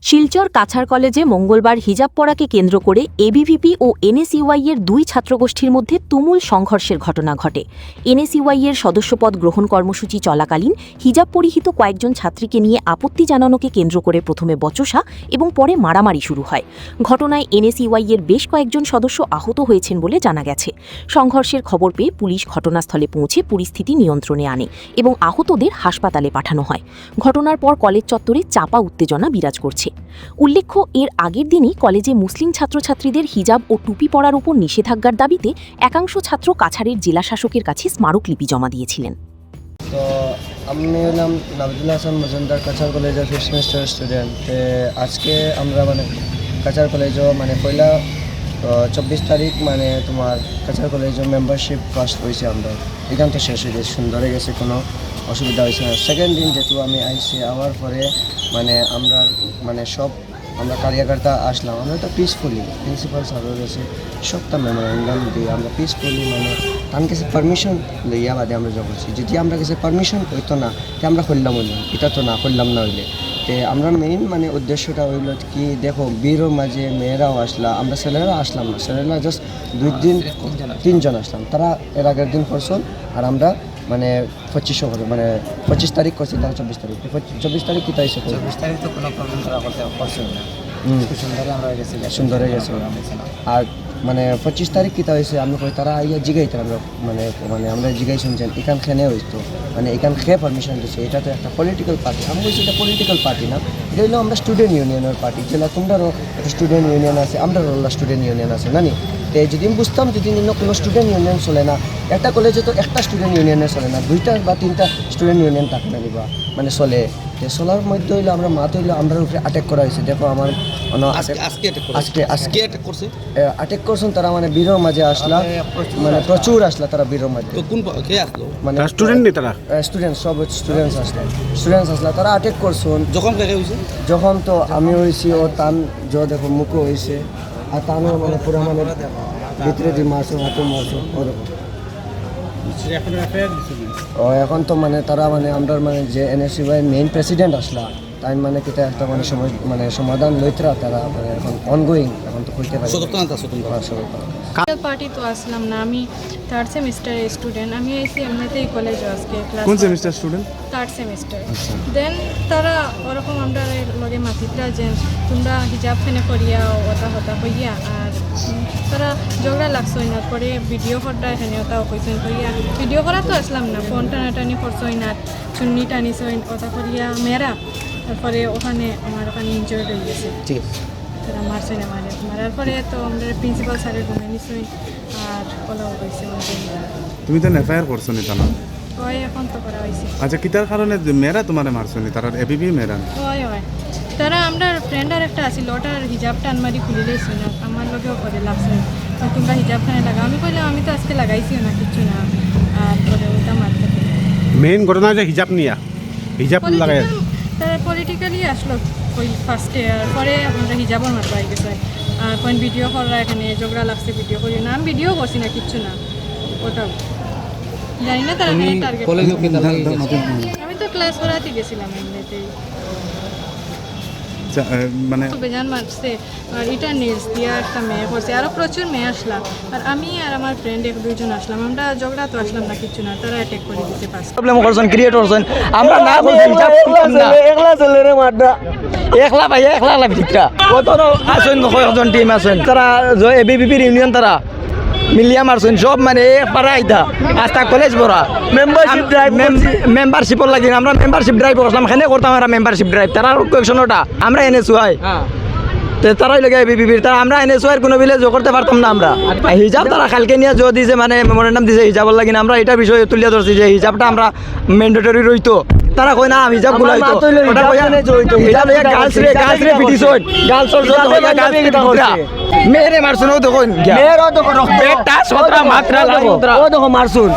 শিলচর কাছাড় কলেজে মঙ্গলবার হিজাব পরাকে কেন্দ্র করে এবিভিপি ও এনএসইউআই এর দুই ছাত্রগোষ্ঠীর মধ্যে তুমুল সংঘর্ষের ঘটনা ঘটে। এনএসইউআই এর সদস্যপদ গ্রহণ কর্মসূচি চলাকালীন হিজাব পরিহিত কয়েকজন ছাত্রীকে নিয়ে আপত্তি জানানোকে কেন্দ্র করে প্রথমে বচসা এবং পরে মারামারি শুরু হয়। ঘটনায় এনএসইউআই এর বেশ কয়েকজন সদস্য আহত হয়েছেন বলে জানা গেছে। সংঘর্ষের খবর পেয়ে পুলিশ ঘটনাস্থলে পৌঁছে পরিস্থিতি নিয়ন্ত্রণে আনে এবং আহতদের হাসপাতালে পাঠানো হয়। ঘটনার পর কলেজ চত্বরে চাপা উত্তেজনা বিরাজ করছে। উল্লেখ্য, এর আগের দিনই কলেজে মুসলিম ছাত্রছাত্রীদের হিজাব ও টুপি পরার উপর নিষেধাজ্ঞার দাবিতে একাংশ ছাত্র কাছাড়ের জেলা শাসকের কাছে স্মারকলিপি জমা দিয়েছিলেন। তো আমি হলাম নাবিদুল হাসান মজুমদার, কাছাড় কলেজের ফিফথ সেমিস্টার স্টুডেন্ট। আজকে আমরা কাছাড় কলেজও পয়লা 24 তারিখ তোমার কাছাড় কলেজও মেম্বারশিপ ফার্স্ট হয়েছে। আমরা এখান তো শেষ হয়ে গেছে, সুন্দর হয়ে গেছে, কোনো অসুবিধা হয়েছে না। সেকেন্ড দিন যেহেতু আমি আইসি আওয়ার পরে আমরা সব আমরা কার্যকর্তা আসলাম, আমরা তো পিসফুলি প্রিন্সিপাল স্যারের কাছে সবটা মেমোরেন্ডাম দিয়ে আমরা পিসফুলি তার কাছে পারমিশন লইয়া বাদে আমরা জব করছি। যদি আমরা কাছে পারমিশন হইতো না তো আমরা করলাম এটা তো না করলাম না হইলে আমরা মেইন উদ্দেশ্যটা হইল কি, দেখো বীরও মাঝে মেয়েরাও আসলা, আমরা ছেলেরা আসলাম না, ছেলেরা জাস্ট 3জন আসলাম। তারা এর আগের দিন করছেন আর আমরা 25 তারিখ করছি, তারা 24 তারিখ। 24 তারিখ কি তাই 24 তারিখ তো কোনো প্রবলেম তারা করছে না, সুন্দরই আমরা গেছি, সুন্দর হয়ে গেছে। আর 25 তারিখ কিতা হয়েছে আমি কই তারা আইয়া জিগাইতে আমরা আমরা জিগাই শুনছেন এখান খেনে হইতো এখান খেয়ে পারমিশন দিচ্ছে। এটা তো একটা পলিটিক্যাল পার্টি। আমি বলছি এটা পলিটিক্যাল পার্টি না, এটা হলো আমরা স্টুডেন্ট ইউনিয়নের পার্টি। যেটা তোমরারও একটা স্টুডেন্ট ইউনিয়ন আছে, আমরাও স্টুডেন্ট ইউনিয়ন আছে না নি। তো যদি আমি বুঝতাম যদি কোনো স্টুডেন্ট ইউনিয়ন চলে না, একটা কলেজে তো একটা স্টুডেন্ট ইউনিয়নে চলে না, 2টা বা 3টা স্টুডেন্ট ইউনিয়ন থাকে না দিবা চলে। চলার মধ্যে হইলো আমরা আমরা উপরে অ্যাটাক করা হয়েছে। দেখো আমার আজকে অ্যাটাক করছেন তারা, বীরের মাঝে আসলা, প্রচুর আসলা তারা বীরের মাঝে। স্টুডেন্ট সব স্টুডেন্টস আসলা, তারা অ্যাটাক করছেন। যখন তো আমি হয়েছি ও তান দেখো মুখও হয়েছে, আর তানও পুরো ভিতরে দিয়ে মারছো, হাতে মারছো। এখন তো তারা আমরা যে এনএসইউআই মেইন প্রেসিডেন্ট আসলা তাই কিতা একটা সমাধান লইতরা তারা এখন অনগোয়িং, এখন তো কইতে পারি পার্টি তো আসলাম না। আমি 3rd সেমিস্টারের স্টুডেন্ট। আমি এসি এমনিতেই কলেজে আজকে ক্লাস। কোন সেমিস্টার স্টুডেন্ট? 3rd semester. দেন তারা ওরকম আমরা লগে মাতিতরা যে তোমরা হিজাব ফেনে করিয়া ওটা হতা কইয়া, আর তারা ঝগড়া লাগছো না করে ভিডিও করটা এখানে ওটাও কইছেন করিয়া। ভিডিও করা তো আসলাম না, ফোন টানাটানি করছই না, চুন্নি টানিছই ওটা করিয়া মেয়েরা। তারপরে ওখানে ইনজয়েড হয়ে গেছে, তারা মারছই না, মারার পরে তো আমরা প্রিন্সিপাল স্যারের রুমে নিছই আর ওলাও হয়েছে। তুমি তো এফআইআর করছো নি তানা? হয় এখন তো করা হয়েছে। আচ্ছা, কিতার কারণে মেয়েরা তোমার মারছো নি? তারা এবিবি মেয়েরা? হয় তারা আমরা ফ্রেন্ডার একটা আছিল, ওটার হিজাবটা আনমারি খুলে দিয়েছি না, আমার লগেও করে লাগছে তোমরা হিজাবখানে লাগা। আমি কইলাম আমি তো আজকে লাগাইছিও না, কিচ্ছু না। আর পরে ওটা মারতে মেইন ঘটনা যে হিজাব নিয়া, হিজাব লাগাই তারা পলিটিক্যালি আসলো ওই ফার্স্টে, আর পরে আমরা হিজাবও মারতে হয়ে গেছে। আর কোন ভিডিও করা এখানে ঝগড়া লাগছে, ভিডিও করি না, আমি ভিডিও করছি না, কিচ্ছু না। ওটাও জানি না তারা টার্গেট। আমি তো ক্লাস করাতে গেছিলাম এমনিতেই, বেজান মারছে। আর এটা নিউজ দিয়ে একটা মেয়ে করছে, আরও প্রচুর মেয়ে আসলাম। আর আমি আর আমার ফ্রেন্ড 1-2 জন আসলাম, আমরা ঝগড়া তো আসলাম না, কিছু না, তারা অ্যাটাক করে দিতে পারছে। প্রবলেম করছেন, ক্রিয়েট করছেন, আমরা না বলছি হিজাব করতাম না, একলা চলে রে মারদা, একলা ভাইয়া একলা ভিতরা কত আছেন, কয়েকজন টিম আছেন, তারা এবিভিপির ইউনিয়ন তারা মিলিয়া মারছেন সব পারা আইতা আস্তা কলেজ পড়া মেম্বারশিপর লাগি। আমরা মেম্বারশিপ ড্রাইভ করতাম, এখানে করতাম আমরা মেম্বারশিপ ড্রাইভ। তারা কোয়েকশনটা আমরা এনএসইউআই তারাই লাগে এবিভিপির, তারা আমরা এনএসইউআই কোনো বিলে যোগ করতে পারতাম না। আমরা হিজাব তারা কালকে নিয়ে জো দিয়েছে, মেমোরেন্ডাম দিয়েছে হিজাবর লাগি। আমরা এটা বিষয়ে তুলিয়া ধরছি যে হিজাবটা আমরা ম্যান্ডেটরি রইতো। তারা কই না হিজাব গুলাইতো, ওটা কইয়া হিজাব এ গার্লস রে পিটিছই, গার্লসর জন্য হইয়া গার্লস পিটিছরা মেরে মারছুন। ও দেখুন মেয়েরও তো রক্ত, এটা 17 মাত্রা লাগো, ও দেখো মারছুন।